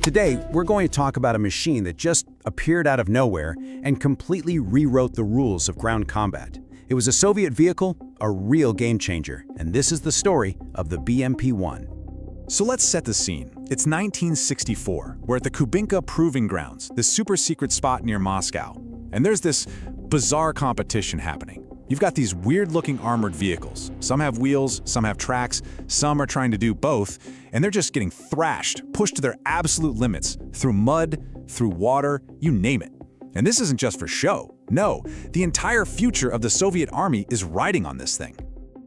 Today, we're going to talk about a machine that just appeared out of nowhere and completely rewrote the rules of ground combat. It was a Soviet vehicle, a real game changer, and this is the story of the BMP-1. So let's set the scene. It's 1964. We're at the Kubinka Proving Grounds, this super-secret spot near Moscow. And there's this bizarre competition happening. You've got these weird-looking armored vehicles. Some have wheels, some have tracks, some are trying to do both, and they're just getting thrashed, pushed to their absolute limits, through mud, through water, you name it. And this isn't just for show. No, the entire future of the Soviet army is riding on this thing.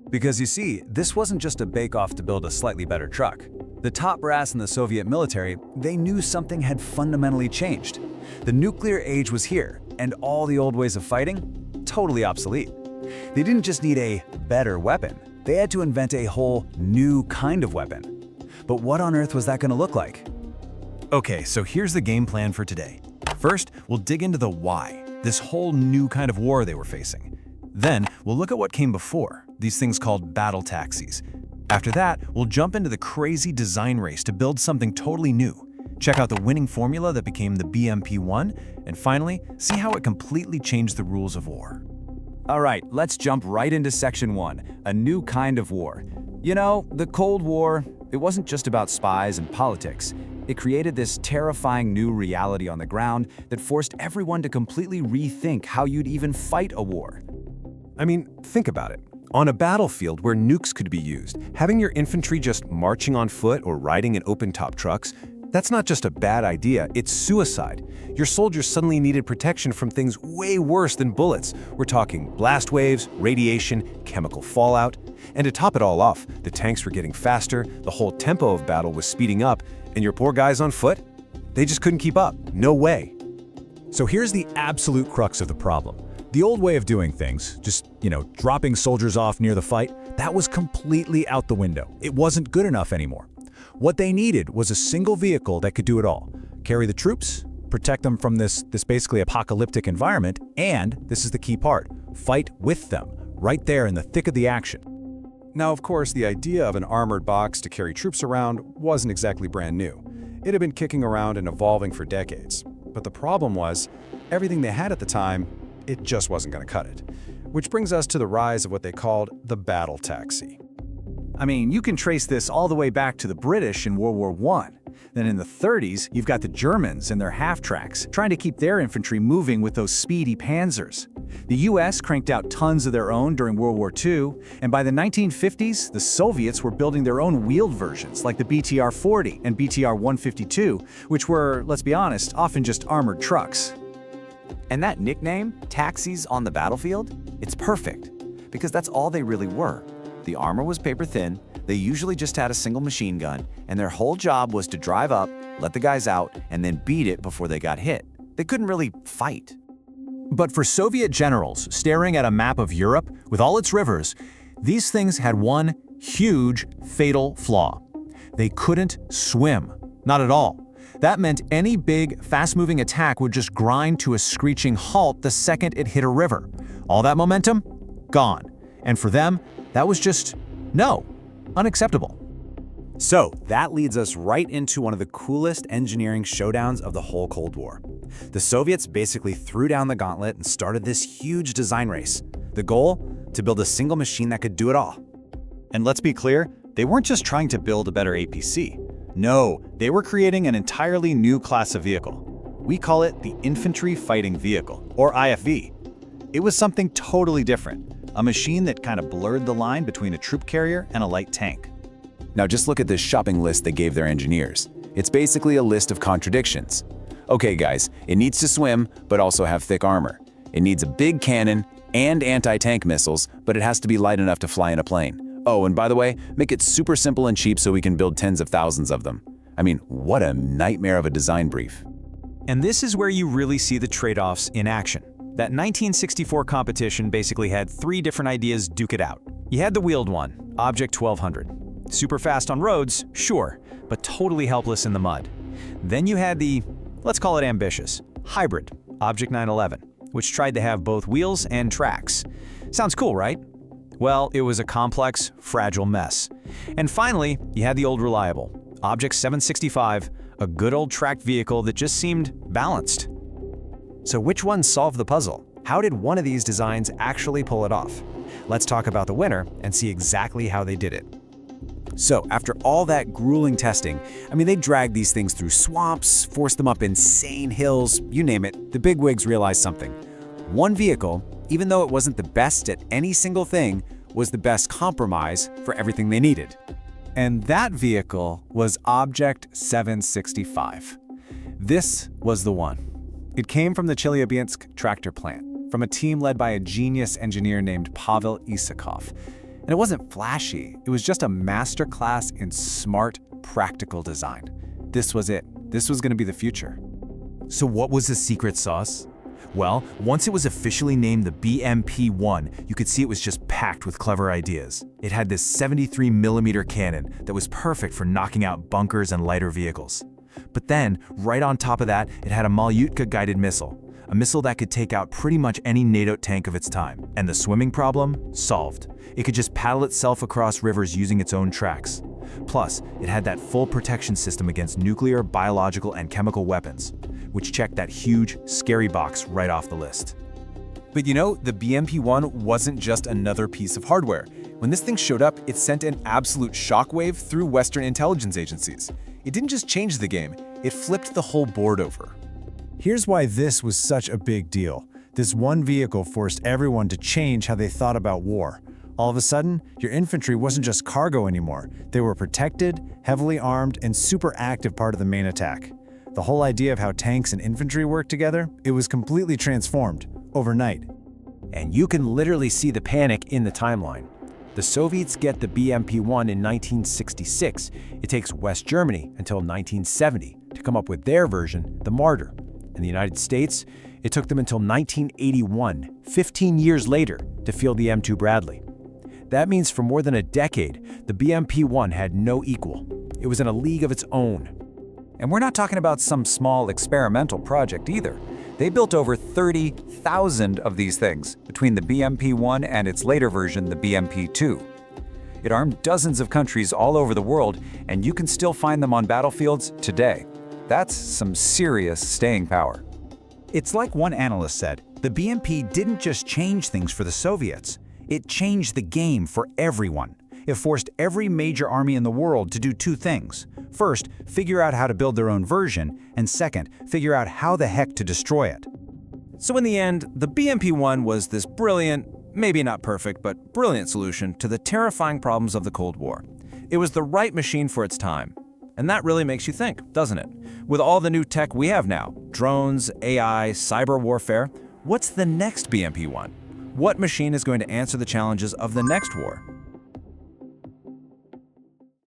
Because you see, this wasn't just a bake-off to build a slightly better truck. The top brass in the Soviet military, they knew something had fundamentally changed. The nuclear age was here, and all the old ways of fighting, totally obsolete. They didn't just need a better weapon, they had to invent a whole new kind of weapon. But what on earth was that going to look like? Okay, so here's the game plan for today. First, we'll dig into the why, this whole new kind of war they were facing. Then, we'll look at what came before, these things called battle taxis. After that, we'll jump into the crazy design race to build something totally new. Check out the winning formula that became the BMP-1, and finally, see how it completely changed the rules of war. All right, let's jump right into Section 1, a new kind of war. You know, the Cold War, it wasn't just about spies and politics. It created this terrifying new reality on the ground that forced everyone to completely rethink how you'd even fight a war. I mean, think about it. On a battlefield where nukes could be used, having your infantry just marching on foot or riding in open-top trucks, that's not just a bad idea, it's suicide. Your soldiers suddenly needed protection from things way worse than bullets. We're talking blast waves, radiation, chemical fallout. And to top it all off, the tanks were getting faster, the whole tempo of battle was speeding up, and your poor guys on foot? They just couldn't keep up. No way. So here's the absolute crux of the problem. The old way of doing things, just, dropping soldiers off near the fight, that was completely out the window. It wasn't good enough anymore. What they needed was a single vehicle that could do it all. Carry the troops, protect them from this basically apocalyptic environment, and, this is the key part, fight with them, right there in the thick of the action. Now, of course, the idea of an armored box to carry troops around wasn't exactly brand new. It had been kicking around and evolving for decades. But the problem was, everything they had at the time, it just wasn't going to cut it. Which brings us to the rise of what they called the battle taxi. I mean, you can trace this all the way back to the British in World War I. Then in the 30s, you've got the Germans and their half-tracks, trying to keep their infantry moving with those speedy panzers. The US cranked out tons of their own during World War II, and by the 1950s, the Soviets were building their own wheeled versions, like the BTR-40 and BTR-152, which were, let's be honest, often just armored trucks. And that nickname, taxis on the battlefield, it's perfect, because that's all they really were. The armor was paper thin, they usually just had a single machine gun, and their whole job was to drive up, let the guys out, and then beat it before they got hit. They couldn't really fight. But for Soviet generals staring at a map of Europe with all its rivers, these things had one huge, fatal flaw. They couldn't swim. Not at all. That meant any big, fast-moving attack would just grind to a screeching halt the second it hit a river. All that momentum? Gone. And for them, that was just, no, unacceptable. So that leads us right into one of the coolest engineering showdowns of the whole Cold War. The Soviets basically threw down the gauntlet and started this huge design race. The goal? To build a single machine that could do it all. And let's be clear, they weren't just trying to build a better APC. No, they were creating an entirely new class of vehicle. We call it the Infantry Fighting Vehicle, or IFV. It was something totally different, a machine that kind of blurred the line between a troop carrier and a light tank. Now just look at this shopping list they gave their engineers. It's basically a list of contradictions. Okay guys, it needs to swim, but also have thick armor. It needs a big cannon and anti-tank missiles, but it has to be light enough to fly in a plane. Oh, and by the way, make it super simple and cheap so we can build tens of thousands of them. I mean, what a nightmare of a design brief. And this is where you really see the trade-offs in action. That 1964 competition basically had three different ideas duke it out. You had the wheeled one, Object 1200. Super fast on roads, sure, but totally helpless in the mud. Then you had the, let's call it ambitious, hybrid, Object 911, which tried to have both wheels and tracks. Sounds cool, right? Well, it was a complex, fragile mess. And finally, you had the old reliable, Object 765, A good old tracked vehicle that just seemed balanced. So which one solved the puzzle? How did one of these designs actually pull it off? Let's talk about the winner and see exactly how they did it. So, after all that grueling testing, they dragged these things through swamps, forced them up insane hills, you name it, the bigwigs realized something. One vehicle, even though it wasn't the best at any single thing, was the best compromise for everything they needed. And that vehicle was Object 765. This was the one. It came from the Chelyabinsk tractor plant, from a team led by a genius engineer named Pavel Isakov. And it wasn't flashy, it was just a masterclass in smart, practical design. This was it. This was going to be the future. So what was the secret sauce? Well, once it was officially named the BMP-1, you could see it was just packed with clever ideas. It had this 73mm cannon that was perfect for knocking out bunkers and lighter vehicles. But then, right on top of that, it had a Malyutka-guided missile. A missile that could take out pretty much any NATO tank of its time. And the swimming problem? Solved. It could just paddle itself across rivers using its own tracks. Plus, it had that full protection system against nuclear, biological, and chemical weapons, which checked that huge, scary box right off the list. But the BMP-1 wasn't just another piece of hardware. When this thing showed up, it sent an absolute shockwave through Western intelligence agencies. It didn't just change the game, it flipped the whole board over. Here's why this was such a big deal. This one vehicle forced everyone to change how they thought about war. All of a sudden, your infantry wasn't just cargo anymore. They were protected, heavily armed, and super active part of the main attack. The whole idea of how tanks and infantry work together, it was completely transformed, overnight. And you can literally see the panic in the timeline. The Soviets get the BMP-1 in 1966. It takes West Germany until 1970 to come up with their version, the Martyr. In the United States, it took them until 1981, 15 years later, to field the M2 Bradley. That means for more than a decade, the BMP-1 had no equal. It was in a league of its own. And we're not talking about some small experimental project either. They built over 30,000 of these things between the BMP-1 and its later version, the BMP-2. It armed dozens of countries all over the world, and you can still find them on battlefields today. That's some serious staying power. It's like one analyst said, the BMP didn't just change things for the Soviets. It changed the game for everyone. It forced every major army in the world to do two things. First, figure out how to build their own version, and second, figure out how the heck to destroy it. So in the end, the BMP-1 was this brilliant, maybe not perfect, but brilliant solution to the terrifying problems of the Cold War. It was the right machine for its time. And that really makes you think, doesn't it? With all the new tech we have now, drones, AI, cyber warfare, what's the next BMP-1? What machine is going to answer the challenges of the next war?